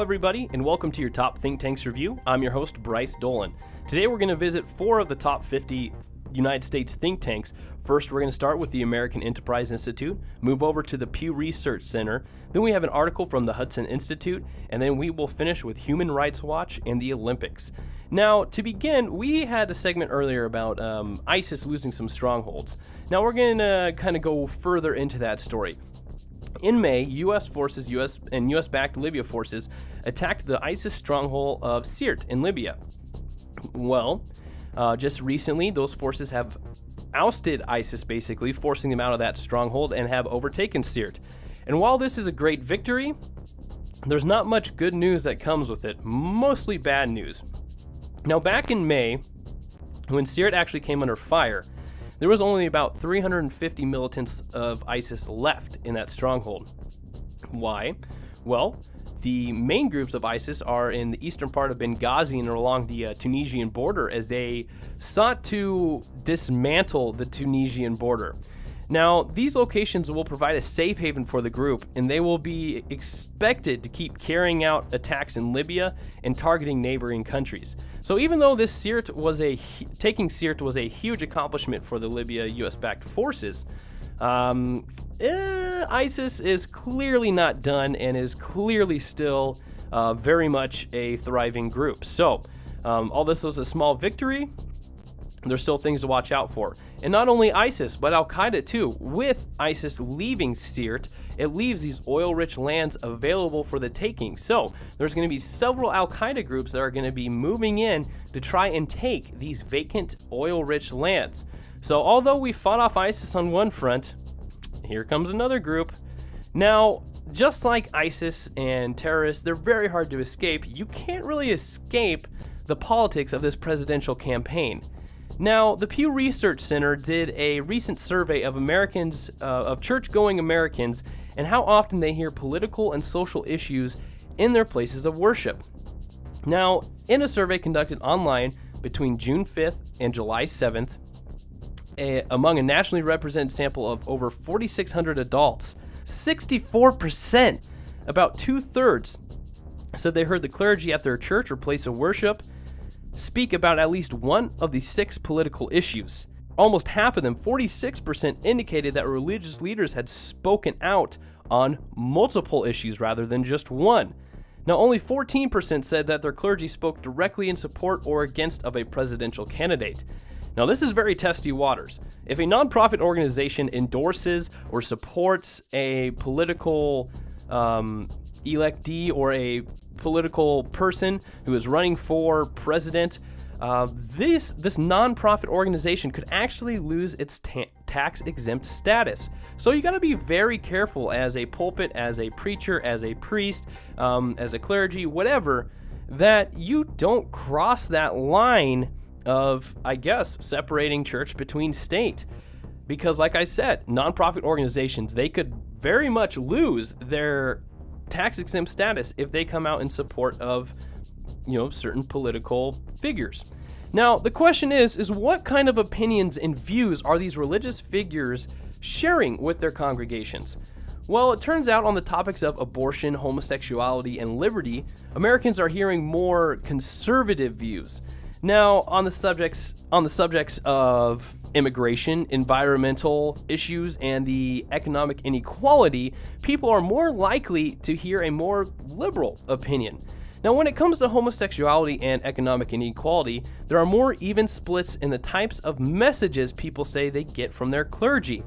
Hello everybody, and welcome to your Top Think Tanks review. I'm your host, Bryce Dolan. Today we're going to visit 4 of the top 50 United States think tanks. First, we're going to start with the American Enterprise Institute, move over to the Pew Research Center, then we have an article from the Hudson Institute, and then we will finish with Human Rights Watch and the Olympics. Now, to begin, we had a segment earlier about ISIS losing some strongholds. Now we're going to kind of go further into that story. In May, U.S. U.S.-backed Libya forces attacked the ISIS stronghold of Sirte in Libya. Well, just recently, those forces have ousted ISIS, basically, forcing them out of that stronghold and have overtaken Sirte. And while this is a great victory, there's not much good news that comes with it, mostly bad news. Now, back in May, when Sirte actually came under fire, there was only about 350 militants of ISIS left in that stronghold. Why? Well, the main groups of ISIS are in the eastern part of Benghazi and along the Tunisian border as they sought to dismantle the Tunisian border. Now, these locations will provide a safe haven for the group, and they will be expected to keep carrying out attacks in Libya and targeting neighboring countries. So even though this taking Sirte was a huge accomplishment for the Libya U.S.-backed forces, ISIS is clearly not done and is clearly still very much a thriving group. So all this was a small victory. There's still things to watch out for. And not only ISIS, but Al-Qaeda too. With ISIS leaving Sirte, it leaves these oil-rich lands available for the taking. So there's going to be several Al-Qaeda groups that are going to be moving in to try and take these vacant oil-rich lands. So although we fought off ISIS on one front, here comes another group. Now, just like ISIS and terrorists, they're very hard to escape. You can't really escape the politics of this presidential campaign. Now, the Pew Research Center did a recent survey of Americans, of church-going Americans, and how often they hear political and social issues in their places of worship. Now, in a survey conducted online between June 5th and July 7th, among a nationally represented sample of over 4,600 adults, 64%, about 2/3, said they heard the clergy at their church or place of worship speak about at least one of the 6 political issues. Almost half of them, 46%, indicated that religious leaders had spoken out on multiple issues rather than just one. Now, only 14% said that their clergy spoke directly in support or against of a presidential candidate. Now, this is very testy waters. If a nonprofit organization endorses or supports a political electee or a political person who is running for president, this nonprofit organization could actually lose its tax-exempt status. So you got to be very careful as a pulpit, as a preacher, as a priest, as a clergy, whatever, that you don't cross that line of, I guess, separating church between state. Because like I said, nonprofit organizations, they could very much lose their tax-exempt status if they come out in support of, certain political figures. Now, the question is what kind of opinions and views are these religious figures sharing with their congregations? Well, it turns out on the topics of abortion, homosexuality, and liberty, Americans are hearing more conservative views. Now, on the subjects of immigration, environmental issues, and the economic inequality, people are more likely to hear a more liberal opinion. Now, when it comes to homosexuality and economic inequality, there are more even splits in the types of messages people say they get from their clergy.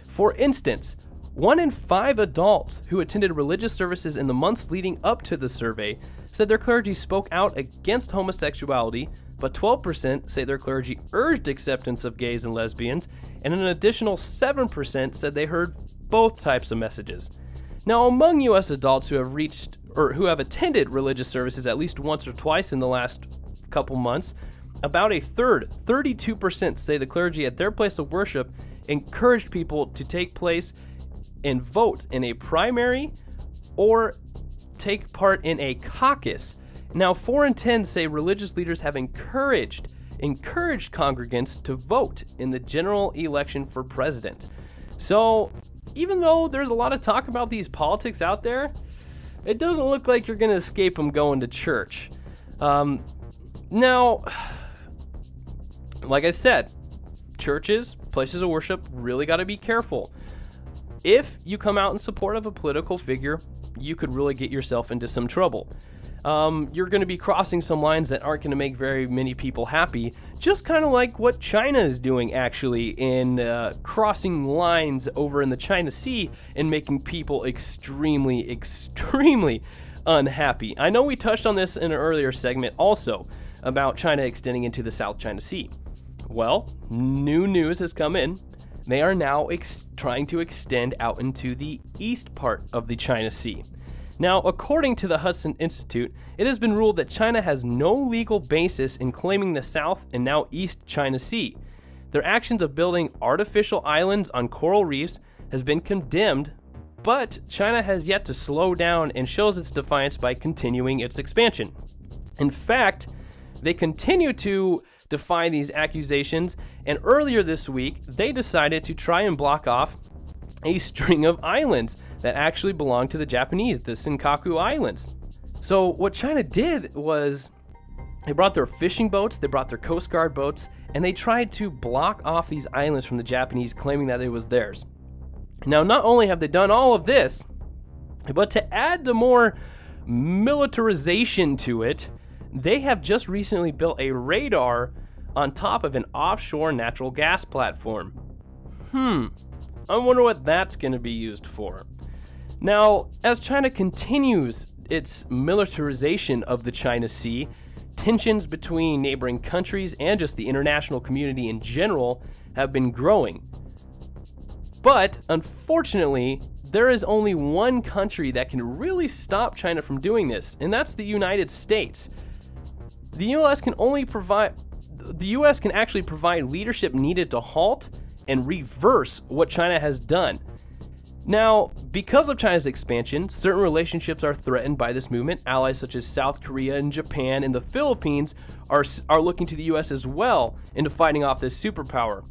For instance, 1 in 5 adults who attended religious services in the months leading up to the survey said their clergy spoke out against homosexuality, but 12% say their clergy urged acceptance of gays and lesbians, and an additional 7% said they heard both types of messages. Now, among U.S. adults who have attended religious services at least once or twice in the last couple months, about a third, 32%, say the clergy at their place of worship encouraged people to take place and vote in a primary or take part in a caucus. Now, 4 in 10 say religious leaders have encouraged congregants to vote in the general election for president. So even though there's a lot of talk about these politics out there, it doesn't look like you're going to escape them going to church. Now, like I said, churches, places of worship, really got to be careful. If you come out in support of a political figure, you could really get yourself into some trouble. You're going to be crossing some lines that aren't going to make very many people happy, just kind of like what China is doing, actually, in crossing lines over in the China Sea and making people extremely, extremely unhappy. I know we touched on this in an earlier segment also about China extending into the South China Sea. Well, new news has come in. They are now trying to extend out into the east part of the China Sea. Now, according to the Hudson Institute, it has been ruled that China has no legal basis in claiming the South and now East China Sea. Their actions of building artificial islands on coral reefs has been condemned, but China has yet to slow down and shows its defiance by continuing its expansion. In fact, they continue to defy these accusations, and earlier this week, they decided to try and block off a string of islands that actually belong to the Japanese, the Senkaku Islands. So what China did was they brought their fishing boats, they brought their Coast Guard boats, and they tried to block off these islands from the Japanese, claiming that it was theirs. Now, not only have they done all of this, but to add the more militarization to it, they have just recently built a radar on top of an offshore natural gas platform. I wonder what that's going to be used for. Now, as China continues its militarization of the China Sea, tensions between neighboring countries and just the international community in general have been growing. But, unfortunately, there is only one country that can really stop China from doing this, and that's the United States. The U.S. can actually provide leadership needed to halt and reverse what China has done. Now, because of China's expansion, certain relationships are threatened by this movement. Allies such as South Korea and Japan and the Philippines are looking to the U.S. as well into fighting off this superpower.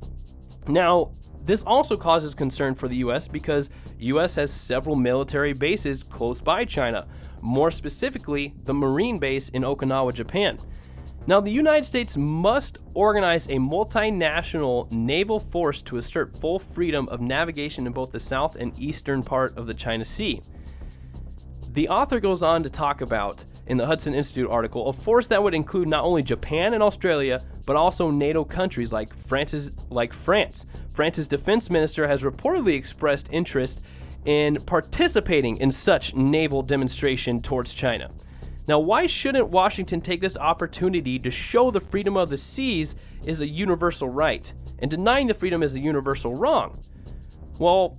Now, this also causes concern for the U.S. because U.S. has several military bases close by China, more specifically the Marine base in Okinawa, Japan. Now, the United States must organize a multinational naval force to assert full freedom of navigation in both the south and eastern part of the China Sea. The author goes on to talk about, in the Hudson Institute article, a force that would include not only Japan and Australia, but also NATO countries like France. France's defense minister has reportedly expressed interest in participating in such naval demonstration towards China. Now, why shouldn't Washington take this opportunity to show the freedom of the seas is a universal right, and denying the freedom is a universal wrong? Well,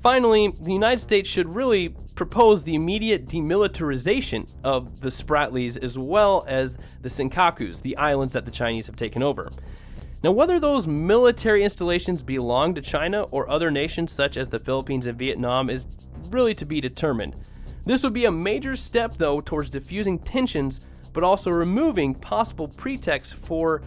finally, the United States should really propose the immediate demilitarization of the Spratlys as well as the Senkakus, the islands that the Chinese have taken over. Now, whether those military installations belong to China or other nations such as the Philippines and Vietnam is really to be determined. This would be a major step, though, towards diffusing tensions, but also removing possible pretexts for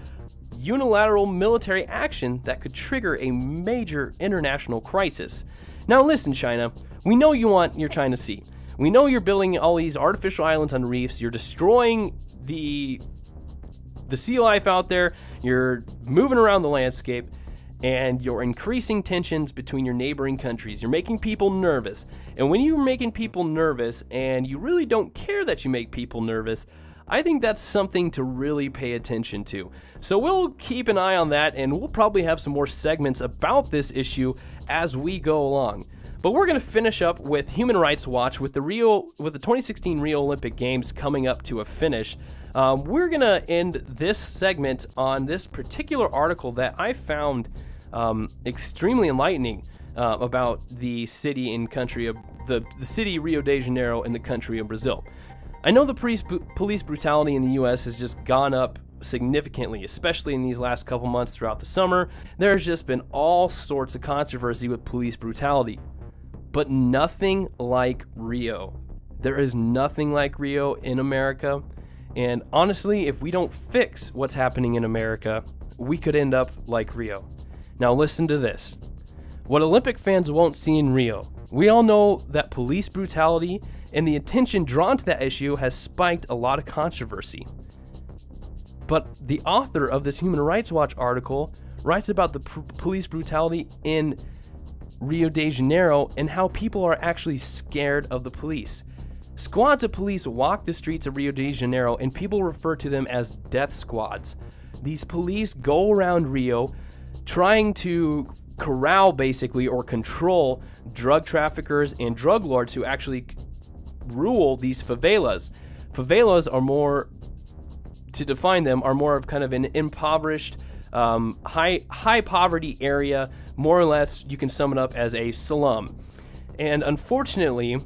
unilateral military action that could trigger a major international crisis. Now listen, China, we know you want your China Sea. We know you're building all these artificial islands on reefs, you're destroying the sea life out there, you're moving around the landscape, and you're increasing tensions between your neighboring countries. You're making people nervous. And when you're making people nervous and you really don't care that you make people nervous, I think that's something to really pay attention to. So we'll keep an eye on that, and we'll probably have some more segments about this issue as we go along. But we're going to finish up with Human Rights Watch with the 2016 Rio Olympic Games coming up to a finish. We're going to end this segment on this particular article that I found extremely enlightening about the city and country of the city Rio de Janeiro in the country of Brazil. I know the police brutality in the U.S. has just gone up significantly, especially in these last couple months throughout the summer. There's just been all sorts of controversy with police brutality, but nothing like Rio. There is nothing like Rio in America, and honestly, if we don't fix what's happening in America, we could end up like Rio. Now listen to this. What Olympic fans won't see in Rio. We all know that police brutality and the attention drawn to that issue has spiked a lot of controversy. But the author of this Human Rights Watch article writes about the police brutality in Rio de Janeiro and how people are actually scared of the police. Squads of police walk the streets of Rio de Janeiro, and people refer to them as death squads. These police go around Rio trying to corral, basically, or control drug traffickers and drug lords who actually rule these favelas. Favelas are more, to define them, are more of kind of an impoverished, high poverty area. More or less, you can sum it up as a slum. And unfortunately,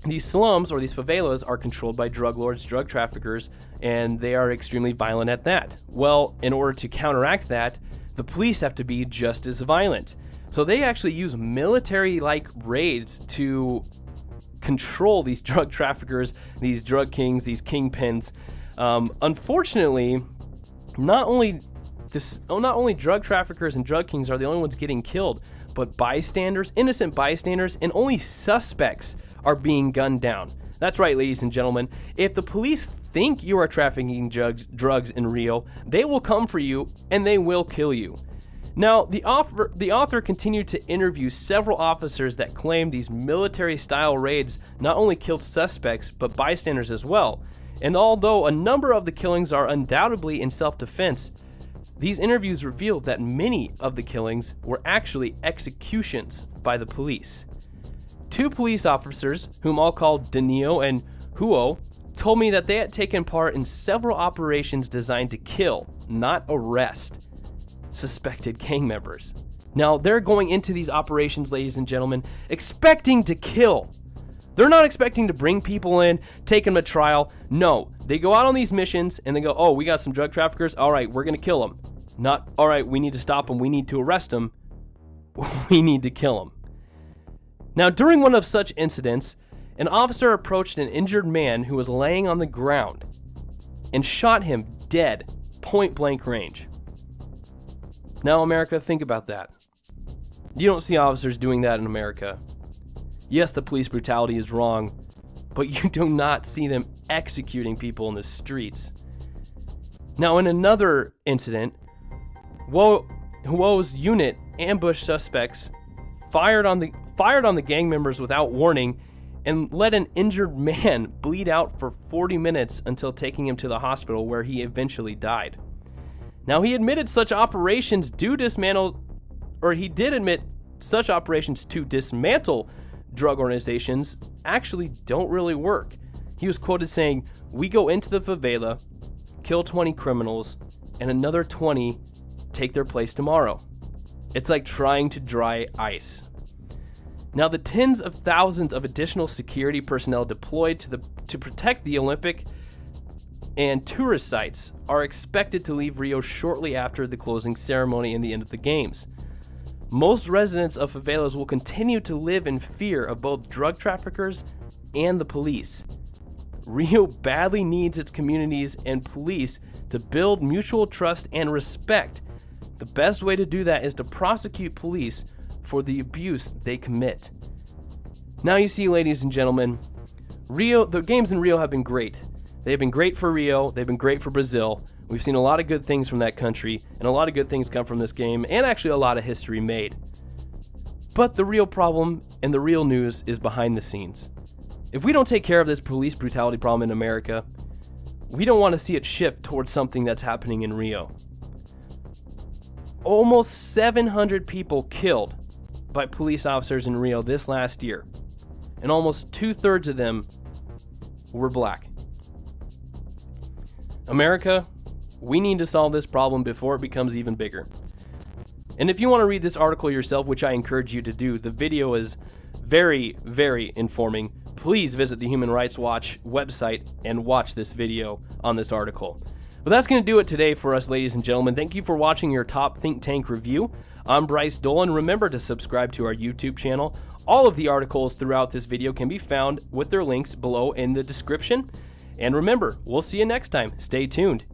these slums or these favelas are controlled by drug lords, drug traffickers, and they are extremely violent at that. Well, in order to counteract that, the police have to be just as violent. So they actually use military-like raids to control these drug traffickers, these drug kings, these kingpins. Unfortunately, not only drug traffickers and drug kings are the only ones getting killed, but bystanders, innocent bystanders, and only suspects are being gunned down. That's right, ladies and gentlemen. If the police think you are trafficking drugs in Rio, they will come for you and they will kill you. Now, the author continued to interview several officers that claimed these military-style raids not only killed suspects, but bystanders as well. And although a number of the killings are undoubtedly in self-defense, these interviews revealed that many of the killings were actually executions by the police. Two police officers, whom I'll call Danilo and Huo, told me that they had taken part in several operations designed to kill, not arrest, suspected gang members. Now, they're going into these operations, ladies and gentlemen, expecting to kill. They're not expecting to bring people in, take them to trial. No, they go out on these missions and they go, oh, we got some drug traffickers. All right, we're going to kill them. Not, all right, we need to stop them. We need to arrest them. We need to kill them. Now, during one of such incidents, an officer approached an injured man who was laying on the ground and shot him dead, point blank range. Now, America, think about that. You don't see officers doing that in America. Yes, the police brutality is wrong, but you do not see them executing people in the streets. Now, in another incident, Huo's unit ambushed suspects, fired on the gang members without warning, and let an injured man bleed out for 40 minutes until taking him to the hospital, where he eventually died. Now, he admitted such operations he did admit such operations to dismantle drug organizations actually don't really work. He was quoted saying, "We go into the favela, kill 20 criminals, and another 20 take their place tomorrow. It's like trying to dry ice." Now, the tens of thousands of additional security personnel deployed to protect the Olympic and tourist sites are expected to leave Rio shortly after the closing ceremony and the end of the games. Most residents of favelas will continue to live in fear of both drug traffickers and the police. Rio badly needs its communities and police to build mutual trust and respect. The best way to do that is to prosecute police for the abuse they commit. Now, you see, ladies and gentlemen, the games in Rio have been great. They've been great for Rio. They've been great for Brazil. We've seen a lot of good things from that country, and a lot of good things come from this game, and actually a lot of history made. But the real problem and the real news is behind the scenes. If we don't take care of this police brutality problem in America, we don't want to see it shift towards something that's happening in Rio. Almost 700 people killed by police officers in Rio this last year, and almost 2/3 of them were black. America, we need to solve this problem before it becomes even bigger. And if you want to read this article yourself, which I encourage you to do, the video is very, very informing. Please visit the Human Rights Watch website and watch this video on this article. But that's going to do it today for us, ladies and gentlemen. Thank you for watching your Top Think Tank review. I'm Bryce Dolan. Remember to subscribe to our YouTube channel. All of the articles throughout this video can be found with their links below in the description. And remember, we'll see you next time. Stay tuned.